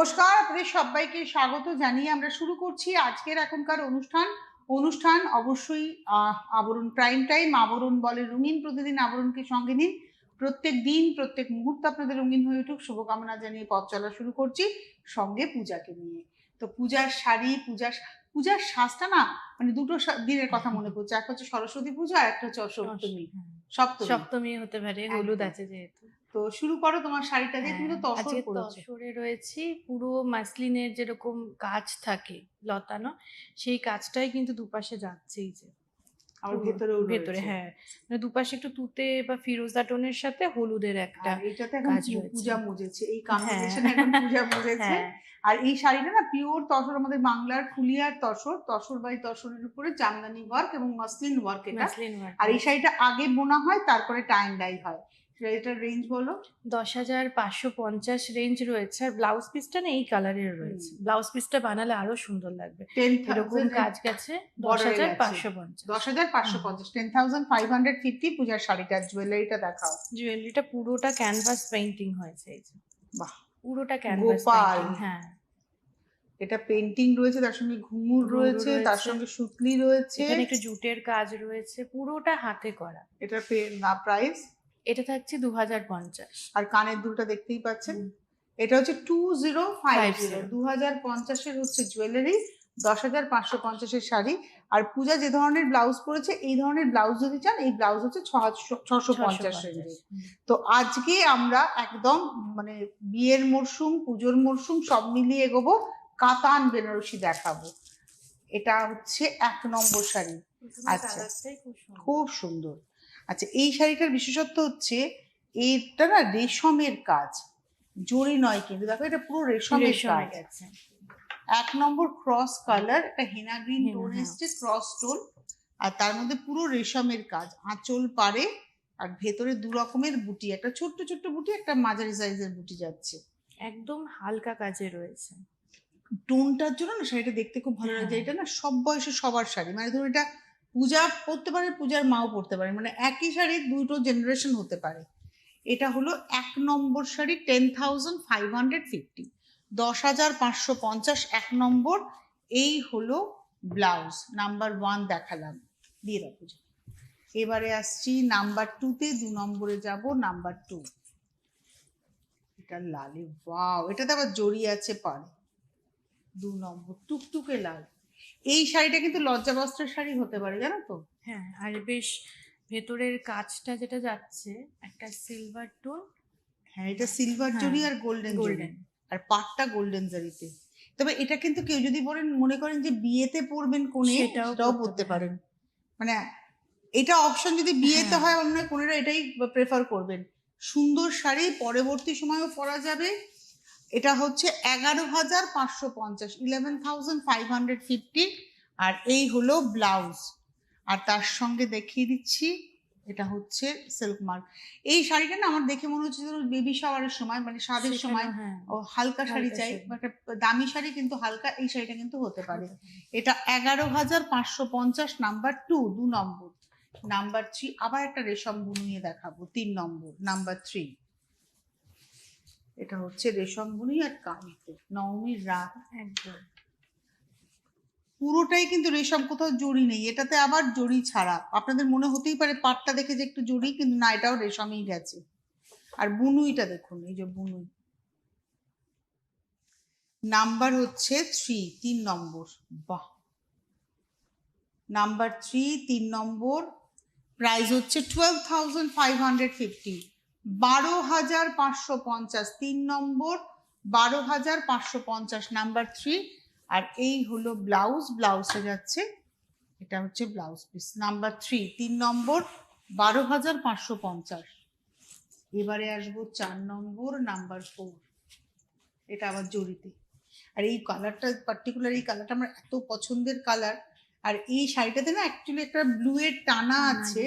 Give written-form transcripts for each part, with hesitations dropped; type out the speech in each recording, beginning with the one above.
নমস্কার, আপনাদের সবাইকে স্বাগত জানিয়ে আমরা শুরু করছি আজকের এখনকার অনুষ্ঠান অবশ্যই আবরণ প্রাইম টাইম। আবরণ বলে রঙিন, প্রতিদিন আবরণকে সঙ্গে নিন, প্রত্যেক দিন প্রত্যেক মুহূর্ত আপনাদের রঙিন হয়ে উঠুক শুভকামনা জানিয়ে পথ চলা শুরু করছি, সঙ্গে পূজাকে নিয়ে। তো পূজার শাড়ি, পূজার সাজটা না, মানে দুটো দিনের কথা মনে পড়ছে। একটা হচ্ছে সরস্বতী পূজা, আর একটা হচ্ছে সপ্তমী। সপ্তমী হতে পারে, হলুদ আছে যেহেতু। তো শুরু করো তোমার শাড়িটা দিয়ে। তুমি তো তসর পরেছো। তসরে রয়েছি, পুরো মাসলিনের যেরকম কাজ থাকে লতানো, সেই কাজটাই কিন্তু দুপাশে যাচ্ছেই যে আর ভেতরে হ্যাঁ, মানে দুপাশে একটু তুতে বা ফিরোজা টোনের সাথে হলুদের একটা কাজ রয়েছে। পূজা মুজেছে, এই কম্বিনেশনে এখন পূজা মুজেছে। আর এই শাড়িটা না পিওর তসর, আমাদের বাংলার ফুলিয়ার তসর বাই তসরের উপরে জামদানি ওয়ার্ক এবং মাসলিন ওয়ার্ক এটা। আর এই শাড়িটা আগে বোনা হয়, তারপরে টাইম ডাই হয়। এটার রেঞ্জ বলো। 10,550 রেঞ্জ রয়েছে। আর ব্লাউজ পিসটা না এই কালারের রয়েছে। ব্লাউজ পিসটা বানালে আরো সুন্দর লাগবে। এরকম কাজ গেছে 10,550। 10,550, 10,550 পূজার শাড়িটার জুয়েলারিটা দেখাও। জুয়েলারিটা পুরোটা ক্যানভাস পেইন্টিং হয়েছে এই যে। বাহ, পুরোটা ক্যানভাস পেইন্টিং। হ্যাঁ, এটা পেইন্টিং রয়েছে, তার সঙ্গে ঘুঙুর রয়েছে, তার সঙ্গে সুতলি রয়েছে, এখানে একটু জুটের কাজ রয়েছে, পুরোটা হাতে করা। এটার প্রাইস এটা থাকছে 2,050। আর কানের দুলটা দেখতেই পাচ্ছেন, এটা হচ্ছে 2050, 2050-এর হচ্ছে জুয়েলারি, 10,550-এর শাড়ি। আর পূজা যে ধরনের ব্লাউজ পরেছে, এই ধরনের ব্লাউজ যদি চান, এই ব্লাউজ হচ্ছে 650 রেঞ্জে। তো আজকে আমরা একদম মানে বিয়ের মরশুম, পুজোর মরশুম সব মিলিয়ে এগোবো, কাতান বেনারসি দেখাবো। এটা হচ্ছে 1 নম্বর শাড়ি। আচ্ছা, খুব সুন্দর। আচ্ছা, এই শাড়িটার বিশেষত্ব হচ্ছে এটা না রেশমের কাজ, জরি নয় কিন্তু। দেখো, এটা পুরো রেশমের কাজ। 1 নম্বর ক্রস কালার, একটা হেনা গ্রিন টোন এসছে, ক্রস টোন, আর তার মধ্যে পুরো রেশমের কাজ, আঁচল পারে, আর ভেতরে 2 রকমের বুটি, একটা ছোট্ট ছোট্ট বুটি, একটা মাঝারি সাইজের বুটি যাচ্ছে। একদম হালকা কাজে রয়েছে। টোনটার জন্য না শাড়িটা দেখতে খুব ভালো লাগছে। এটা না সব বয়সে সবার শাড়ি, মানে ধরুন এটা পূজা পরতে পারে, পূজার মাও পরতে পারে, মানে একই শাড়ি দুটো জেনারেশন হতে পারে। এটা হলো 1 নম্বর শাড়ি, 10,550, 10,550 1 নম্বর। এই হলো ব্লাউজ। নাম্বার 1 দেখালাম, দিয়ে রাখো। এবারে আসছি নাম্বার 2-তে, 2 নম্বরে যাব। নাম্বার 2, এটা লালে, ওয়াও, এটাতে আবার জড়ি আছে পাড়ে। 2 নম্বর টুকটুকে লাল। এই শাড়িটা কিন্তু লজ্জা বস্ত্রের শাড়ি হতে পারে, জানো তো। হ্যাঁ, আর বেশ ভেতরের কাজটা যেটা যাচ্ছে একটা সিলভার টোন। হ্যাঁ, এটা সিলভার জরি আর গোল্ডেন, আর পাটটা গোল্ডেন জারিতে। তবে এটা কিন্তু কেউ যদি মনে করেন যে বিয়েতে পরবেন কোণে, সেটাও পরতে পারেন। মানে এটা অপশন যদি বিয়েতে হয়, অন্য কোনেরা এটাই প্রেফার করবেন। সুন্দর শাড়ি, পরবর্তী সময়ও পরা যাবে। এটা হচ্ছে 11,550, 11,550। আর এই হলো ব্লাউজ। আর তার সঙ্গে দেখিয়ে দিচ্ছি, এটা হচ্ছে সিল্ক মার্ক। এই শাড়িটা না আমার দেখে মনে হচ্ছে বেবি শাওয়ারের সময়, মানে স্বাদের সময় ও হালকা শাড়ি চাই, একটা দামি শাড়ি কিন্তু হালকা, এই শাড়িটা কিন্তু হতে পারে। এটা 11,550, নাম্বার 2, 2 নম্বর। নাম্বার 3, আবার একটা রেশম বুনিয়ে দেখাবো, 3 নম্বর, নাম্বার 3। এটা হচ্ছে রেশম বুনি আর কামিতে নবমীর রাত, একদম পুরোটাই কিন্তু রেশম, কোথাও জড়ি নেই। এটাতে আবার জড়ি ছাড়া, আপনাদের মনে হতেই পারে পাটটা দেখে যে একটু জড়ি, কিন্তু না, এটাও রেশমেই গেছে। আর বুনুইটা দেখুন, এই যে বুনুই। নাম্বার হচ্ছে 3, 3 নম্বর। বাহ, নাম্বার 3, 3 নম্বর। প্রাইস হচ্ছে 12,550, 12,550, 3 নম্বর, 12,550, নাম্বার 3। আর এই হলো ব্লাউজ, ব্লাউজে যাচ্ছে, এটা হচ্ছে ব্লাউজ পিস, নাম্বার 3, 3 নম্বর, 12,550। এবারে আসবো 4 নম্বর, নাম্বার 4। এটা আবার জরিতে। আর এই কালারটা পার্টিকুলার, এই কালারটা আমার এত পছন্দের কালার। আর এই শাড়িটাতে না অ্যাকচুয়ালি একটা ব্লু এর টানা আছে,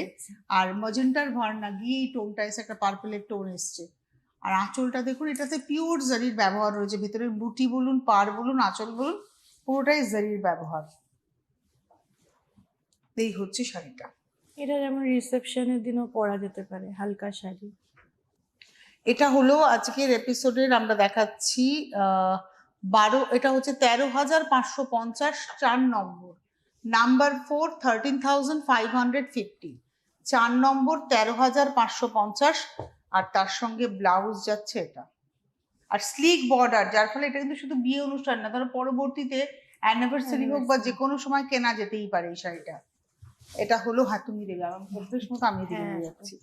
আর মজেন্টার ভার্না গিয়ে এই টোনটা এসে একটা পার্পলের টোন এসছে। আর আঁচলটা দেখুন, এটাতে পিওর জারির ব্যবহার রয়েছে, ভেতরের বুটি বলুন, পাড় বলুন, আঁচল বলুন, পুরোটাই জারির ব্যবহার। এই হচ্ছে শাড়িটা। এটা যেমন রিসেপশনের দিনও পরা যেতে পারে, হালকা শাড়ি। এটা হলো আজকের এপিসোডের আমরা দেখাচ্ছি এটা হচ্ছে 13,550, 4 নম্বর। নাম্বার 4 13,550, 4 নম্বর 13,550, আর তার সঙ্গে ব্লাউজ যাচ্ছে এটা, আর স্লিক বর্ডার, যার ফলে এটা কিন্তু শুধু বিয়ে অনুষ্ঠান না, ধরো পরবর্তীতে অ্যানিভার্সারি হোক বা যে কোনো সময় কেনা যেতেই পারে এই শাড়িটা। এটা হলো তুমি দেবে, আমি অভ্যেস মতো আমি দিয়ে যাচ্ছি।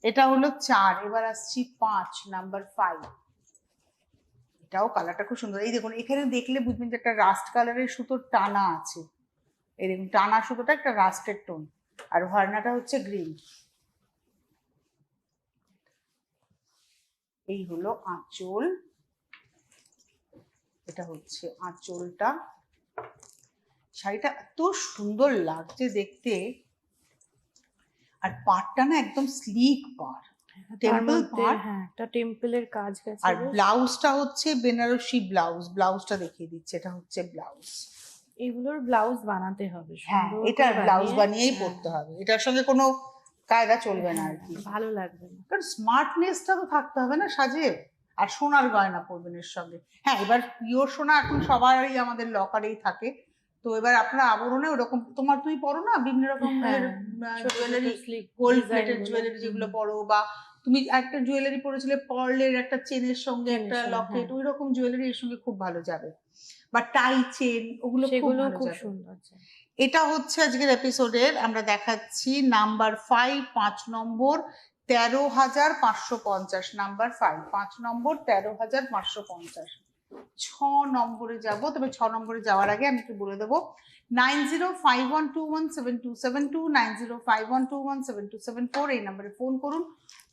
এটা হলো 4। এবার আসছি 5, নাম্বার 5। এটাও কালারটা খুব সুন্দর। এই দেখুন, এখানে দেখলে বুঝবেন যে একটা রাস্ট কালারের সুতোর টানা আছে, এই দেখুন টানা সুতোটা একটা রাস্টের টোন, আর ভার্নাটা হচ্ছে গ্রিন। এই হলো আঁচল, এটা হচ্ছে আঁচলটা। শাড়িটা এত সুন্দর লাগছে দেখতে, আর পাড়টা না একদম স্লিক পাড়, টেম্পল পাড়, হ্যাঁ একটা টেম্পলের কাজ গেছে। আর ব্লাউজটা হচ্ছে বেনারসি ব্লাউজ, ব্লাউজটা দেখিয়ে দিচ্ছে, এটা হচ্ছে ব্লাউজ। এগুলোর ব্লাউজ বানাতে হবে, হ্যাঁ এটার ব্লাউজ বানিয়েই পরতে হবে, এটার সঙ্গে কোনো কায়দা চলবে না আর কি, ভালো লাগবে না, কারণ স্মার্টনেসটা তো থাকতে হবে না সাজে। আর সোনার গয়না পরবেন এর সঙ্গে। হ্যাঁ এবার পিওর সোনা এখন সবারই আমাদের লকারেই থাকে, তো এবার আপনারা আবরণে ওরকম, তুমি পরো না বিভিন্ন রকমের জুয়েলারি, গোল্ড প্লেটেড জুয়েলারি যেগুলো পরো, বা তুমি একটা জুয়েলারি পরেছিলে পার্লের একটা চেনের সঙ্গে একটা লকেট, ওই রকম জুয়েলারি এর সঙ্গে খুব ভালো যাবে, বা টাই চেন, ওগুলো খুব সুন্দর। এটা হচ্ছে আজকের এপিসোডের আমরা দেখাচ্ছি নাম্বার 5, 5 নম্বর 13,550, নাম্বার 5, 5 নম্বর 13,550। 6 নম্বরে যাব, তবে 6 নম্বরে যাওয়ার আগে আমি একটু বলে দেবো 9051217272, 9051217274 এই নম্বরে ফোন করুন।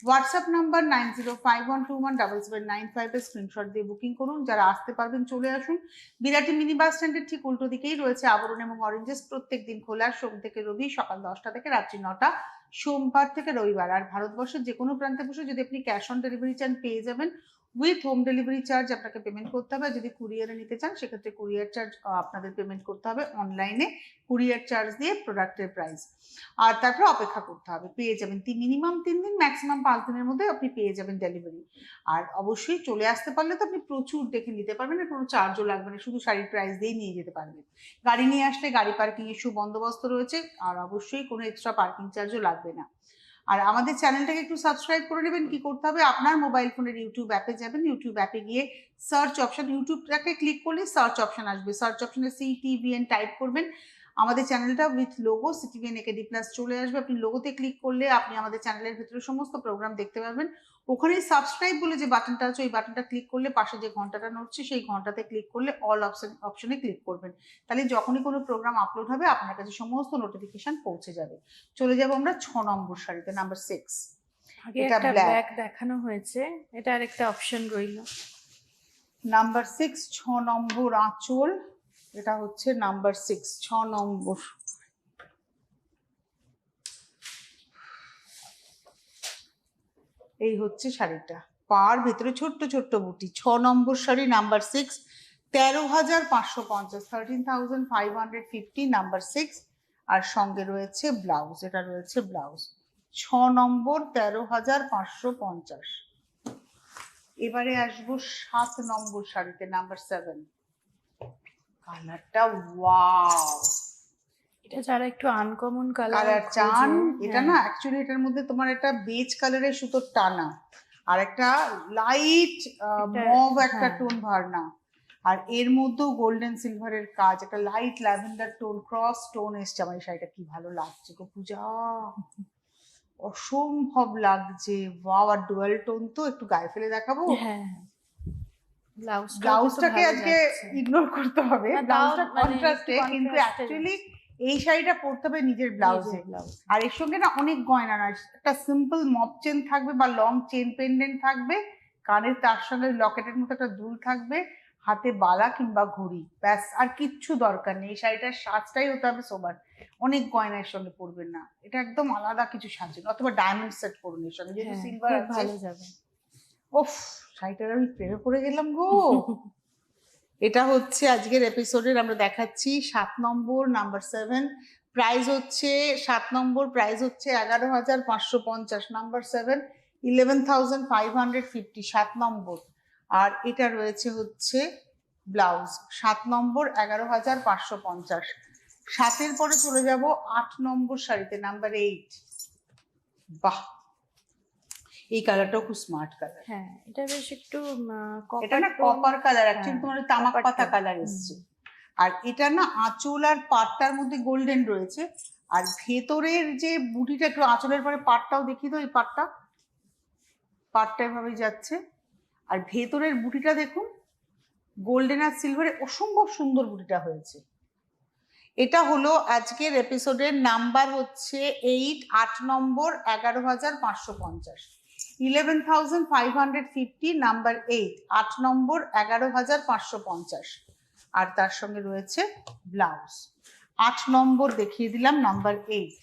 হোয়াটসঅ্যাপ নাম্বার 9051217795 এর স্ক্রিনশট দিয়ে বুকিং করুন। যারা আসতে পারবেন চলে আসুন। বিরাটি মিনি বাস স্ট্যান্ডের ঠিক উল্টো দিকেই রয়েছে আবরণ এবং অরেঞ্জেস, প্রত্যেক দিন খোলা সোম থেকে রবি সকাল 10টা থেকে রাত্রি 9টা, সোমবার থেকে রবিবার। আর ভারতবর্ষের যে কোনো প্রান্তে বসে যদি আপনি ক্যাশ অন ডেলিভারি চান পেয়ে যাবেন, উইথ হোম ডেলিভারি চার্জ আপনাকে পেমেন্ট করতে হবে। যদি কুরিয়ারে নিতে চান সেক্ষেত্রে কুরিয়ার চার্জ আপনাদের পেমেন্ট করতে হবে অনলাইনে, কুরিয়ার চার্জ দিয়ে প্রোডাক্টের প্রাইস, আর তারপর অপেক্ষা করতে হবে। পেয়ে যাবেন মিনিমাম 3 দিন, ম্যাক্সিমাম 5 দিনের মধ্যে আপনি পেয়ে যাবেন ডেলিভারি। আর অবশ্যই চলে আসতে পারলে তো আপনি প্রচুর দেখে নিতে পারবেন, আর কোনো চার্জও লাগবে না, শুধু শাড়ির প্রাইস দিয়েই নিয়ে যেতে পারবেন। গাড়ি নিয়ে আসলে গাড়ি পার্কিং এর সুবন্দোবস্ত রয়েছে, আর অবশ্যই কোনো এক্সট্রা পার্কিং চার্জও লাগবে না। আর আমাদের চ্যানেলটাকে একটু সাবস্ক্রাইব করে নেবেন। কি করতে হবে, আপনার মোবাইল ফোনের ইউটিউব অ্যাপে যাবেন, ইউটিউব অ্যাপে গিয়ে সার্চ অপশন, ইউটিউবটাকে ক্লিক করলে সার্চ অপশন আসবে, সার্চ অপশনে CTVN টাইপ করবেন, আমাদের চ্যানেলটা উইথ লোগো CTVN AKD+ চলে আসবে। আপনি লোগোতে ক্লিক করলে আপনি আমাদের চ্যানেলের ভিতরে সমস্ত প্রোগ্রাম দেখতে পাবেন। ওখানেই সাবস্ক্রাইব বলে যে বাটনটা আছে, ওই বাটনটা ক্লিক করলে পাশে যে ঘন্টাটা নড়ছে সেই ঘন্টাতে ক্লিক করলে অল অপশনে ক্লিক করবেন, তাহলে যখনই কোনো প্রোগ্রাম আপলোড হবে আপনার কাছে সমস্ত নোটিফিকেশন পৌঁছে যাবে। চলে যাব আমরা 6 নম্বর শাড়িতে, নাম্বার 6। এটা ব্ল্যাক দেখানো হয়েছে, এটা আরেকটা অপশন রইল। নাম্বার 6, 6 নম্বর আঁচল, এটা হচ্ছে নাম্বার 6, 6 নম্বর। এই হচ্ছে শাড়িটা, পার ভেতরে ছোট্ট ছোট্ট বুটি। 6 নম্বর শাড়ি, নাম্বার 6, 13,550, 13,550, নাম্বার 6। আর সঙ্গে রয়েছে ব্লাউজ, এটা রয়েছে ব্লাউজ। 6 নম্বর 13,550। এবারে আসবো 7 নম্বর শাড়িতে, নাম্বার 7। কালারটা ওয়াও, এটা যারা একটু আনকমন কালার চান, এটা না অ্যাকচুয়ালি এটার মধ্যে তোমার একটা বেজ কালারের সুতোর টানা, আর একটা লাইট মভ একটা টোন ভার্না, আর এর মধ্যেও গোল্ডেন সিলভারের কাজ, একটা light lavender tone cross tone এসছে। আমার এই শাড়িটা কি ভালো লাগছে গো পূজা, অসম্ভব লাগছে, ওয়াও। আর ডুয়াল টোন তো একটু গায়ে ফেলে দেখাবো। হ্যাঁ ব্লাউজটাকে আজকে ইগনোর করতে হবে, ব্লাউজটা কন্ট্রাস্টে, কিন্তু অ্যাকচুয়ালি এই শাড়িটা পরতে হবে নিজের ব্লাউজে। আর এর সঙ্গে না অনেক গয়না নয়, একটা সিম্পল মপ চেন থাকবে বা লং চেন পেন্ডেন্ট থাকবে, কানের তার সঙ্গে লকেটের মতো একটা দুল থাকবে, হাতে বালা কিংবা ঘড়ি, ব্যাস আর কিচ্ছু দরকার নেই। এই শাড়িটার সাজটাই হতে হবে সোবার, অনেক গয়নার সঙ্গে পরবেন না, এটা একদম আলাদা কিছু সাজেন, অথবা ডায়মন্ড সেট করুন এর সঙ্গে, যেহেতু সিলভার আছে ভালো যাবে। ওফ, শাড়িটার আমি প্রেমে পড়ে গেলাম গো। এটা হচ্ছে আজকের এপিসোডের আমরা দেখাচ্ছি 7 নম্বর, নাম্বার 7। প্রাইস হচ্ছে 7 নম্বর, প্রাইস হচ্ছে 11,550, নাম্বার 7, 11,550, 7 নম্বর। আর এটা রয়েছে হচ্ছে ব্লাউজ 7 নম্বর 11,550। 7-এর পরে চলে যাব 8 নম্বর শাড়িতে, নাম্বার 8। বাহ, এই কালারটাও খুব স্মার্ট কালার। হ্যাঁ, এটা বেশ একটু এটা না কপার কালার, অ্যাকচুয়ালি তোমার তামাক পাতা কালার এসছে। আর এটা না আঁচল আর পাটটার মধ্যে গোল্ডেন রয়েছে, আর ভেতরের যে বুটিটা একটু আঁচলের পরে পাটটাও দেখি তো, এই পাটটা এভাবে যাচ্ছে, আর ভেতরের বুটিটা দেখুন গোল্ডেন আর সিলভারে অসম্ভব সুন্দর বুটিটা হয়েছে। এটা হলো আজকের এপিসোডের নাম্বার হচ্ছে 8, 8 নম্বর 11,550, 11,550 নাম্বার 8, 8 নম্বর 11,550। আর তার সঙ্গে রয়েছে ব্লাউজ। 8 নম্বর দেখিয়ে দিলাম, নাম্বার 8।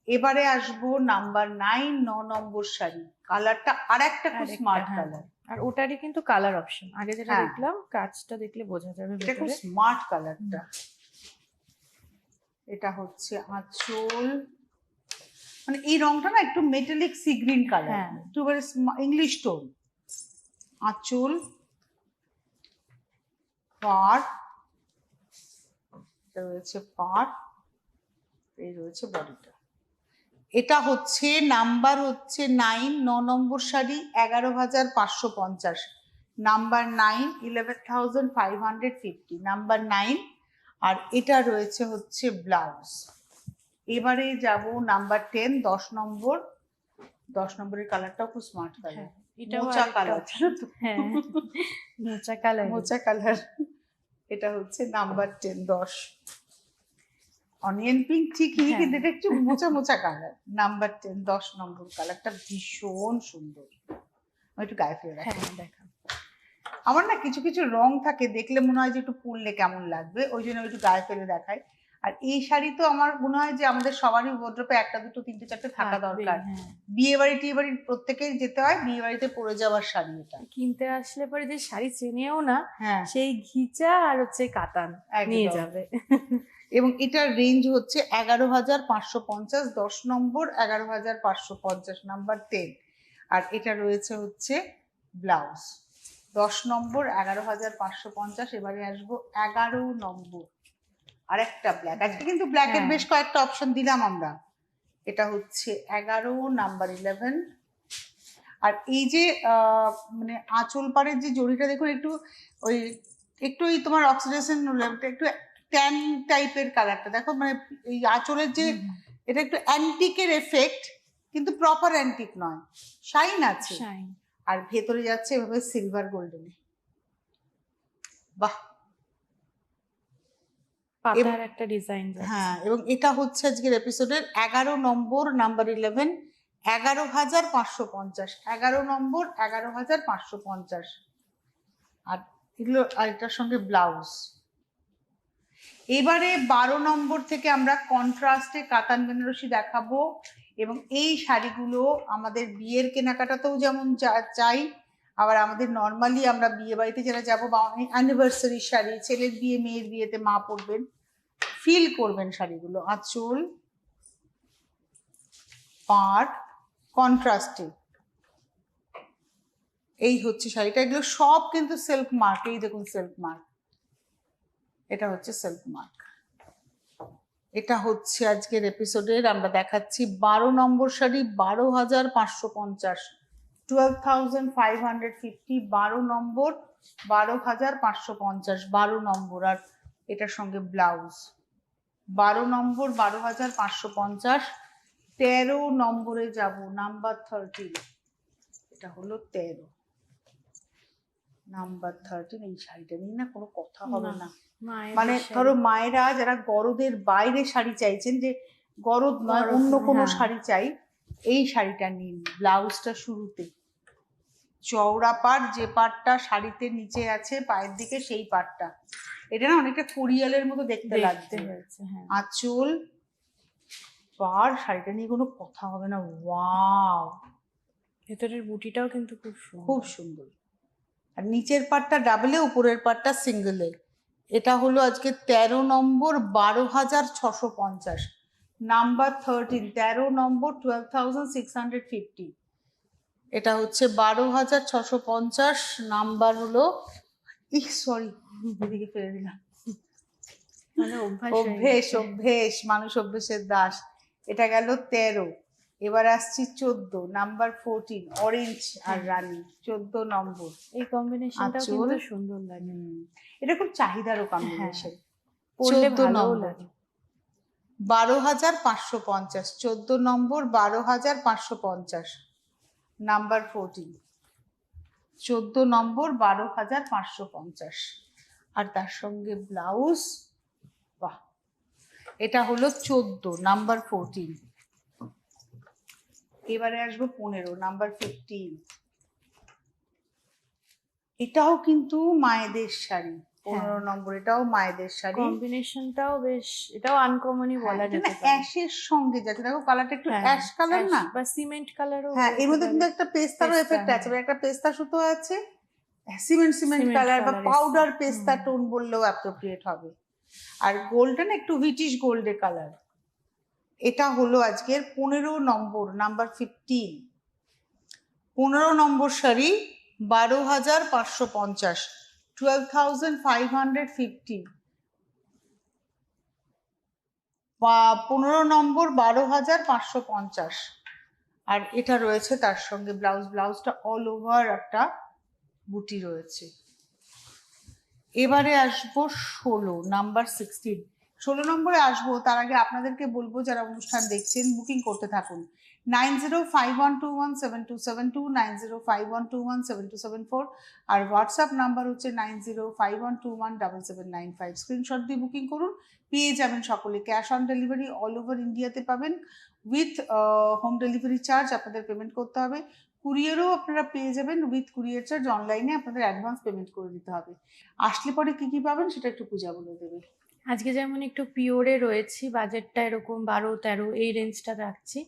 এবারে আসবো নাম্বার 9, 9 নম্বর শাড়ি। কালারটা আর একটা খুব স্মার্ট কালার, আর ওটারই কিন্তু কালার অপশন আগে যেটা দেখলাম, কাজটা দেখলে বোঝা যাবে এটা খুব স্মার্ট কালারটা। এটা হচ্ছে আঁচল, মানে এই রংটা না একটু মেটালিক সি গ্রিন কালার, একটু ইংলিশ টোন। আঁচল, পাড়, এটা রয়েছে পাড়, এই রয়েছে বডিটা। এটা হচ্ছে নাম্বার হচ্ছে 9, 9 নম্বর শাড়ি 11,550, নাম্বার 9, 11,550, নাম্বার 9। আর এটা রয়েছে হচ্ছে ব্লাউজ। এবারে যাব নাম্বার 10, 10 নম্বর। 10 নম্বরের কালারটাও খুব স্মার্ট কালার, মোচা কালার। হ্যাঁ, মোচা কালার, মোচা কালার। এটা হচ্ছে নাম্বার 10, 10। অনিয়ন পিঙ্ক ঠিকই, কিন্তু এটা একটু মোচা মোচা কালার। নাম্বার 10, 10 নম্বর কালারটা ভীষণ সুন্দর। আমি একটু গায়ে ফেলে দেখাই। আমার না কিছু কিছু রং থাকে দেখলে মনে হয় যে একটু পরলে কেমন লাগবে, ওই জন্য একটু গায়ে ফেলে দেখাই। আর এই শাড়ি তো আমার মনে হয় যে আমাদের সবারই ওয়ার্ড্রোবে 1টা 2টো 3টে 4টে থাকা দরকার। বিয়ে বাড়ি টিয়ে বাড়ি প্রত্যেকেই যেতে হয়, বিয়ে বাড়িতে পরে যাওয়ার শাড়ি এটা। কিনতে আসলে পরে যে শাড়ি চেনেও না, সেই ঘিচা আর হচ্ছে কাতান নিয়ে যাবে। এবং এটার রেঞ্জ হচ্ছে 11,550, 10 নম্বর 11,550, নাম্বার 10। আর এটা রয়েছে হচ্ছে ব্লাউজ। 10 নম্বর 11,550। এবারে আসবো 11 নম্বর, আরেকটা ব্ল্যাক। আজকে কিন্তু ব্ল্যাকের বেশ কয়েকটা অপশন দিলাম আমরা। এটা হচ্ছে 11, নাম্বার 11। আর এই যে মানে আঁচল পাড়ের যে জড়িটা দেখুন, একটু ওই তোমার অক্সিডেশন, একটু ট্যান টাইপের কালারটা দেখো, মানে এই আঁচলের যে এটা একটু অ্যান্টিকের এফেক্ট, কিন্তু প্রপার অ্যান্টিক নয়, শাইন আছে। আর ভেতরে যাচ্ছে এভাবে সিলভার গোল্ডেনে। বাহ, পাতার একটা ডিজাইন। হ্যাঁ, এবং এটা হচ্ছে আজকের এপিসোডের 11 নম্বর, নাম্বার 11, 11,550, 11 নম্বর 11,550। আর এগুলো, আর এটার সঙ্গে ব্লাউজ। এবারে 12 নম্বর থেকে আমরা কন্ট্রাস্টে কাতান বেনারসি দেখাবো, এবং এই শাড়িগুলো আমাদের বিয়ের কেনাকাটাতেও যেমন চাই, আবার আমাদের নর্মালি আমরা বিয়ে বাড়িতে যারা যাবো, বা অ্যানিভার্সারি শাড়ি, ছেলের বিয়ে মেয়ের বিয়েতে মা পরবেন, ফিল করবেন শাড়িগুলো। আঁচল, পাড়, কন্ট্রাস্টে। এই হচ্ছে শাড়িটা। এগুলো সব কিন্তু সিল্ক মার্ক। এই দেখুন সিল্ক মার্ক, এটা হচ্ছে সিল্ক মার্ক। এটা হচ্ছে আজকের এপিসোডের আমরা দেখাচ্ছি 12 নম্বর শাড়ি 12,550, 12,550, 12 নম্বর 12,550, 12 নম্বর। আর এটার সঙ্গে ব্লাউজ। 12 নম্বর 12,550। 13 নম্বরে যাব, নাম্বার 13। এটা হলো 13, নাম্বার 13। এই শাড়িটা নিয়ে না কোনো কথা হবে না। মানে ধরো মায়েরা যারা গরদের বাইরে শাড়ি চাইছেন, যে গরদ নয় অন্য কোনো শাড়ি চাই, এই শাড়িটা নিন। ব্লাউজটা শুরুতে চওড়া পাড়, যে পাড়টা শাড়িতে নিচে আছে পায়ের দিকে, সেই পাড়টা। এটা না অনেকটা কোরিয়ালের মতো দেখতে লাগছে। আঁচল, পাড়, শাড়িটা নিয়ে কোনো কথা হবে না। ওয়াও, ভেতরের বুটিটাও কিন্তু খুব সুন্দর। আর নিচের পাটটা ডাবলে, উপরের পাটটা সিঙ্গেলে। এটা হলো আজকে 13 নম্বর 12,650, নাম্বার 13, 13 নম্বর 12,650। এটা হচ্ছে 12,650, নাম্বার হলো সরি এদিকে ফেলে দিলাম। মানে অভ্যেস মানুষ অভ্যেসের দাস। এটা গেল 13। এবার আসছি 14 নাম্বার 14 অরেঞ্জ আর রানী 14 নম্বর। এই কম্বিনেশনটাও কিন্তু সুন্দর লাগে। এটা খুব চাহিদারও কম্বিনেশন। পরলে ভালো লাগে। 12,550 14 নম্বর 12,550 নাম্বার 14 14 নম্বর 12,550 আর তার সঙ্গে ব্লাউজ। বাহ, এটা হলো 14 নাম্বার 14। এবারে আসবো 15 নাম্বার 15। এটাও কিন্তু মায়েদের শাড়ি 15 নম্বর, এটাও মায়েদের শাড়ি। কম্বিনেশনটাও বেশ, এটাও আনকমনই বলা যেতে পারে। অ্যাশের সঙ্গে যাচ্ছে, দেখো কালারটা একটু অ্যাশ কালার না, বা সিমেন্ট কালারও। হ্যাঁ, এর মধ্যে কিন্তু একটা পেস্তারও এফেক্ট আছে, একটা পেস্তা সুতো আছে, সিমেন্ট কালার বা পাউডার পেস্তা টোন বললেও অ্যাপ্রোপ্রিয়েট হবে। আর গোল্ডেন একটু হুইটিশ গোল্ডে কালার। এটা হলো আজকের 15 নম্বর নাম্বার 15। 15 নম্বর শাড়ি 12,550 12,550 বা 15 নম্বর 12,550। আর এটা রয়েছে তার সঙ্গে ব্লাউজটা অল ওভার একটা বুটি রয়েছে। এবারে আসবো 16 নাম্বার 16। 16 নম্বরে আসবো, তার আগে আপনাদেরকে বলবো যারা অনুষ্ঠান দেখছেন বুকিং করতে থাকুন। 9051217272 9051217274 আর হোয়াটসঅ্যাপ নাম্বার হচ্ছে 9051217795। স্ক্রিনশট দিয়ে বুকিং করুন, পেয়ে যাবেন সকলে। Cash on delivery all over ইন্ডিয়াতে পাবেন, উইথ হোম ডেলিভারি চার্জ আপনাদের পেমেন্ট করতে হবে। কুরিয়ারও আপনারা পেয়ে যাবেন উইথ কুরিয়ার চার্জ, অনলাইনে আপনাদের অ্যাডভান্স পেমেন্ট করে দিতে হবে। আসলে পরে কি কি পাবেন সেটা একটু পূজা বলে দেবে। আজকে যেমন একটু পিওরে রয়েছি, বাজেটটা এরকম 12-13 এই রেঞ্জটা রাখছি।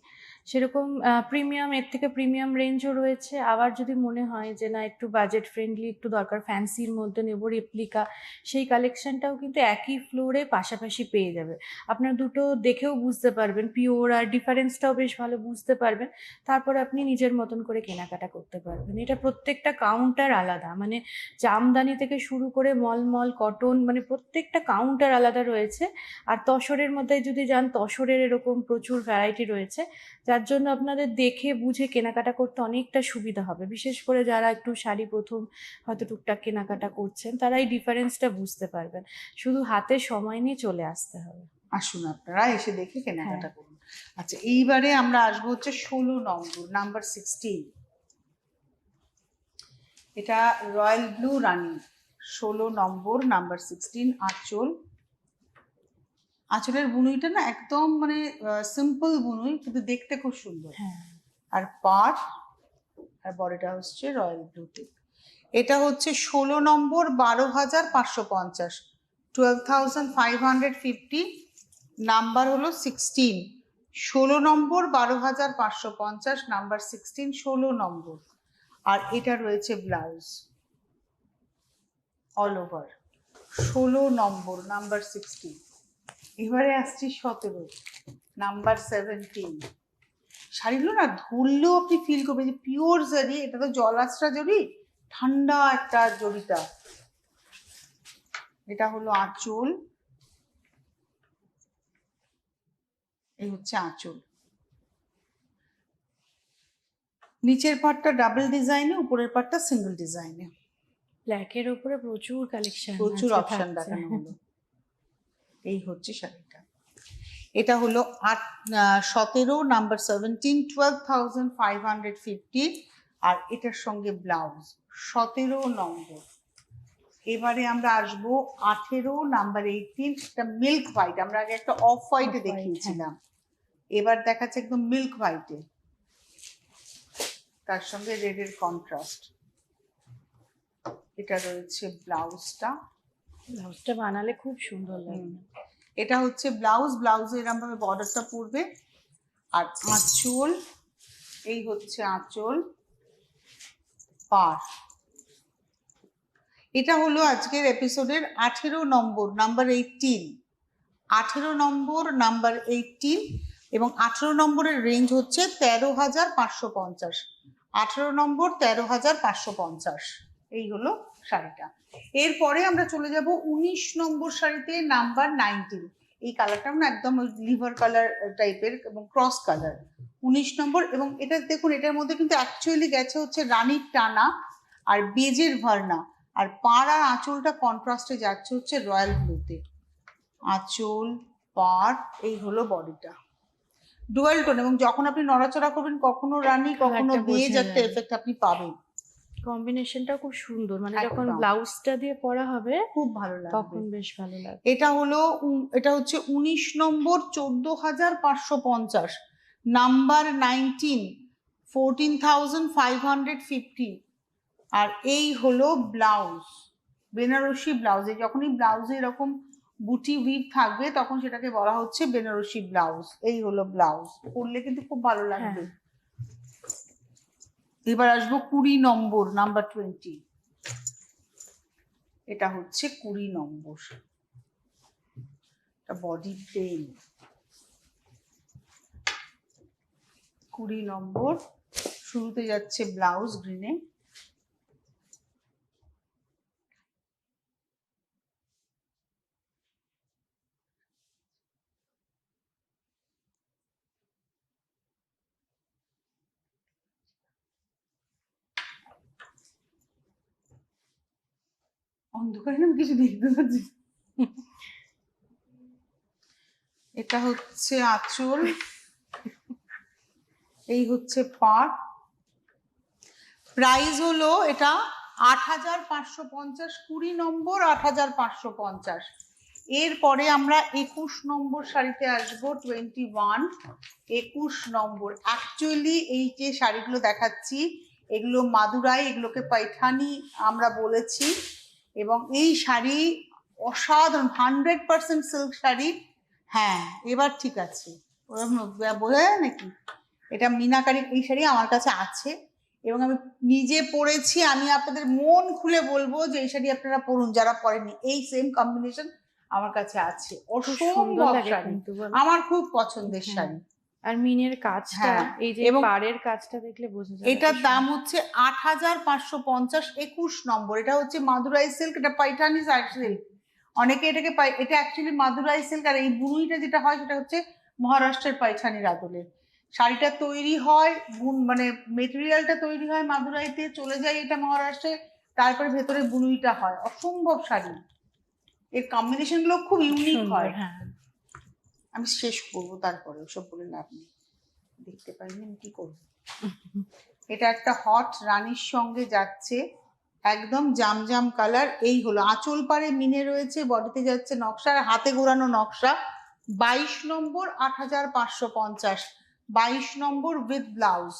সেরকম প্রিমিয়াম, এর থেকে প্রিমিয়াম রেঞ্জও রয়েছে। আবার যদি মনে হয় যে না একটু বাজেট ফ্রেন্ডলি একটু দরকার, ফ্যান্সির মধ্যে নেব রেপ্লিকা, সেই কালেকশনটাও কিন্তু একই ফ্লোরে পাশাপাশি পেয়ে যাবে। আপনার দুটো দেখেও বুঝতে পারবেন পিওর, আর ডিফারেন্সটাও বেশ ভালো বুঝতে পারবেন। তারপরে আপনি নিজের মতন করে কেনাকাটা করতে পারবেন। এটা প্রত্যেকটা কাউন্টার আলাদা, মানে জামদানি থেকে শুরু করে মলমল কটন, মানে প্রত্যেকটা কাউন্টার আলাদা রয়েছে। আর তসরের মধ্যে যদি যান, তসরের এরকম প্রচুর ভ্যারাইটি রয়েছে, যার জন্য আপনাদের দেখে বুঝে কেনাকাটা করতে অনেকটা সুবিধা হবে। বিশেষ করে যারা একটু শাড়ি প্রথম হয়তো টুকটাক কেনাকাটা করছেন, তারা এই ডিফারেন্সটা বুঝতে পারবেন। শুধু হাতে সময় নিয়ে চলে আসতে হবে। আসুন আপনারা এসে দেখে কেনাকাটা করুন। আচ্ছা, এইবারে আমরা আসবো হচ্ছে 16 নম্বর নাম্বার 16। এটা রয়্যাল ব্লু রানী 16 নম্বর নাম্বার 16। আঁচলের বুনুইটা না একদম মানে সিম্পল বুনুই, কিন্তু দেখতে খুব সুন্দর। আর পাড় আর বডিটা হচ্ছে রয়্যাল ব্লুতে। এটা হচ্ছে 16 নম্বর 12,550 12,550 নাম্বার হলো 16। 16 নম্বর 12,550 নাম্বার 16 16 নম্বর। আর এটা রয়েছে ব্লাউজ অল ওভার 16 নম্বর নাম্বার 16। এবারে আসছি 17 নাম্বার 17। শাড়িগুলো না ধরলেও আপনি ফিল করবেন যে পিওর জারি, এটা তো জল আশ্রা জরি, ঠান্ডা একটা জরিটা। এটা হলো আঁচল, এই হচ্ছে আঁচল। নিচের পার্টটা ডাবল ডিজাইনে, উপরের পার্টটা সিঙ্গেল ডিজাইনে। ব্ল্যাকের উপরে প্রচুর কালেকশন, প্রচুর অপশন দেখানো হলো। এই হচ্ছে শাড়িটা। এটা হলো 17 নাম্বার 17 12,550 আর এটার সঙ্গে ব্লাউজ 17 নম্বর। এবারে আমরা আসবো 18 নাম্বার 18। এটা মিল্ক হোয়াইট, আমরা আগে একটা অফ হোয়াইটে দেখিয়েছিলাম, এবার দেখাচ্ছে একদম মিল্ক হোয়াইটে, তার সঙ্গে রেডের কন্ট্রাস্ট। এটা রয়েছে ব্লাউজটা বানালে খুব সুন্দর লাগবে। এটা হচ্ছে ব্লাউজে এরকম ভাবে বর্ডারটা পড়বে। আর আঁচল, এই হচ্ছে আঁচল, পাড়। এটা হলো আজকের এপিসোডের 18 নম্বর নাম্বার 18। 18 নম্বর নাম্বার 18 এবং 18 নম্বরের রেঞ্জ হচ্ছে 13,550। 18 নম্বর 13,550। এই হলো শাড়িটা। এরপরে আমরা চলে যাব 19 নম্বর শাড়িতে, নাম্বার 19। এই কালারটা না একদম লিভার কালার টাইপের এবং ক্রস কালার, 19 নম্বর। এবং এটা দেখুন, এটার মধ্যে কিন্তু অ্যাকচুয়ালি গেছে হচ্ছে রানীর টানা আর বেজের ভার্না, আর পাড় আর আঁচলটা কন্ট্রাস্টে যাচ্ছে হচ্ছে রয়্যাল ব্লুতে। আঁচল, পাড়, এই হলো বডিটা, ডুয়াল টোন। এবং যখন আপনি নড়াচড়া করবেন কখনো রানী কখনো বেজ, একটা এফেক্ট আপনি পাবেন। কম্বিনেশনটা খুব সুন্দর, মানে যখন একদম। ব্লাউজটা দিয়ে পরা হবে খুব ভালো লাগবে, তখন বেশ ভালো লাগবে। এটা হচ্ছে 19 নম্বর, 14,550, নাম্বার 19, 14,550। আর এই হলো ব্লাউজ, বেনারসি ব্লাউজে। যখনই ব্লাউজে এরকম বুটি উইভ থাকবে তখন সেটাকে বলা হচ্ছে বেনারসি ব্লাউজ। এই হলো ব্লাউজ, পরলে কিন্তু খুব ভালো লাগবে। এবার আসবো 20 নম্বর, নাম্বার 20। এটা হচ্ছে 20 নম্বর, বডি প্লেন। 20 নম্বর, শুরুতে যাচ্ছে ব্লাউজ গ্রিনে, অন্ধকারে আমি কিছু দেখতে পাচ্ছি। এটা হচ্ছে আঁচল, এই হচ্ছে পাড়। প্রাইস হলো এটা 8,550, 20 নম্বর 8,550। এরপরে আমরা 21 নম্বর শাড়িতে আসবো, 21, 21 নম্বর। অ্যাকচুয়ালি এই যে শাড়িগুলো দেখাচ্ছি এগুলো মাদুরাই, এগুলোকে পাইঠানি আমরা বলেছি। এবং এই শাড়ি অসাধারণ, 100% সিল্ক শাড়ি। হ্যাঁ, এবার ঠিক আছে, বোঝা যায় নাকি? এটা মিনাকারি, এই শাড়ি আমার কাছে আছে এবং আমি নিজে পরেছি। আমি আপনাদের মন খুলে বলবো যে এই শাড়ি আপনারা পরুন যারা পরেননি, এই সেম কম্বিনেশন আমার কাছে আছে। অসম্ভব শাড়ি, আমার খুব পছন্দের শাড়ি। আর মিনের কাজটা, এই যে পাড়ের কাজটা দেখলে বোঝা যায়। এটার দাম হচ্ছে 8,550, 21 নম্বর। এটা হচ্ছে মাদুরাই সিল্ক, এটা পাইঠানি সিল্ক। অনেকে এটাকে এটা অ্যাকচুয়ালি মাদুরাই সিল্ক, আর এই বুনুইটা যেটা হয় সেটা হচ্ছে মহারাষ্ট্রের পাইঠানির আদলে। শাড়িটা তৈরি হয়, মানে মেটেরিয়ালটা তৈরি হয় মাদুরাইতে, চলে যায় এটা মহারাষ্ট্রে, তারপরে ভেতরে বুনুইটা হয়। অসম্ভব শাড়ি, এর কম্বিনেশন গুলো খুব ইউনিক হয়। আমি শেষ করবো, তারপরে ওসব বলে লাভ নেই, দেখতে পাইনি আমি কি করবো। এটা একটা হট রানীর সঙ্গে যাচ্ছে, একদম জামজাম কালার। এই হলো আঁচল পাড়ে মিনে রয়েছে, বডিতে যাচ্ছে নকশা, আর হাতে ঘোরানো নকশা। 22 নম্বর, 8,550, 22 নম্বর উইথ ব্লাউজ।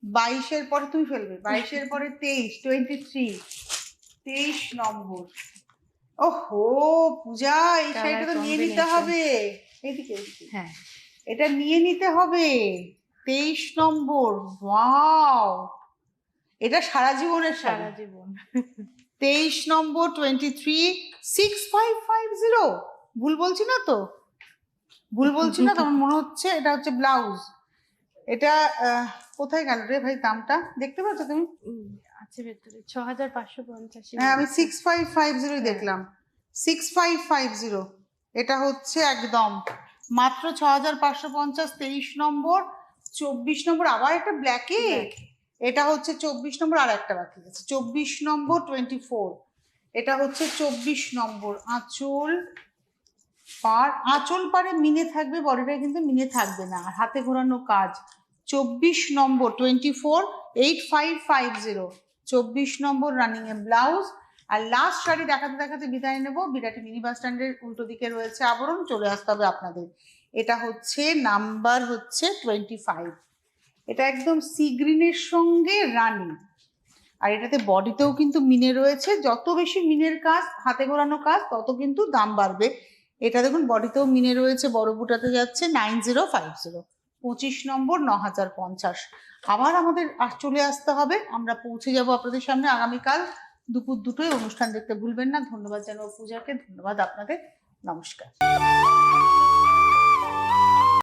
22-এর পরে তুমি ফেলবে, 22-এর পরে 23, 23 নম্বর। ওহো পূজা, এই শাড়িটা তো নিয়ে নিতে হবে। এদিকে হ্যাঁ, এটা নিয়ে নিতে হবে। 23 নম্বর, ওয়াও, এটা সারা জীবনের সারা জীবন। 23 নম্বর, 23, 6550। ভুল বলছি না তো? ভুল বলছি না তো? আমার মনে হচ্ছে এটা হচ্ছে ব্লাউজ। এটা কোথায় গেল রে ভাই? দামটা দেখতে পাচ্ছ তুমি? আছে ভেতরে, 6,550। হ্যাঁ, আমি 6550 দেখলাম, 6550। এটা হচ্ছে একদম মাত্র 6,550, 23 নম্বর। 24 নম্বর আবার একটা ব্ল্যাকে, এটা হচ্ছে 24 নম্বর, আর একটা বাকি আছে 24 নম্বর, 24। এটা হচ্ছে 24 নম্বর। আঁচল পাড়, আঁচল পাড়ে মিনে থাকবে, বডিটা কিন্তু মিনে থাকবে না, আর হাতে ঘোরানো কাজ। 24 নম্বর, 24, 8550, 24 নম্বর রানিং এ ব্লাউজ। আর লাস্ট শাড়ি দেখাতে দেখাতে বিদায় নেব। বিরাটি মিনি বাস স্ট্যান্ডের উল্টো দিকে রয়েছে আবরণ, চলে আসতে হবে আপনাদের। এটা হচ্ছে নাম্বার হচ্ছে 25। এটা একদম সি গ্রিনের সঙ্গে রানি, আর এটাতে বডিতেও কিন্তু মিনে রয়েছে। যত বেশি মিনের কাজ, হাতে ঘোরানো কাজ, তত কিন্তু দাম বাড়বে। এটা দেখুন বডিতেও মিনে রয়েছে, বড় বুটাতে যাচ্ছে 9050, 25 নম্বর, 9,050। আবার আমাদের চলে আসতে হবে, আমরা পৌঁছে যাব আপনাদের সামনে আগামীকাল দুপুর 2টোয়। অনুষ্ঠান দেখতে ভুলবেন না। ধন্যবাদ জানাবো পূজাকে, ধন্যবাদ আপনাদের, নমস্কার।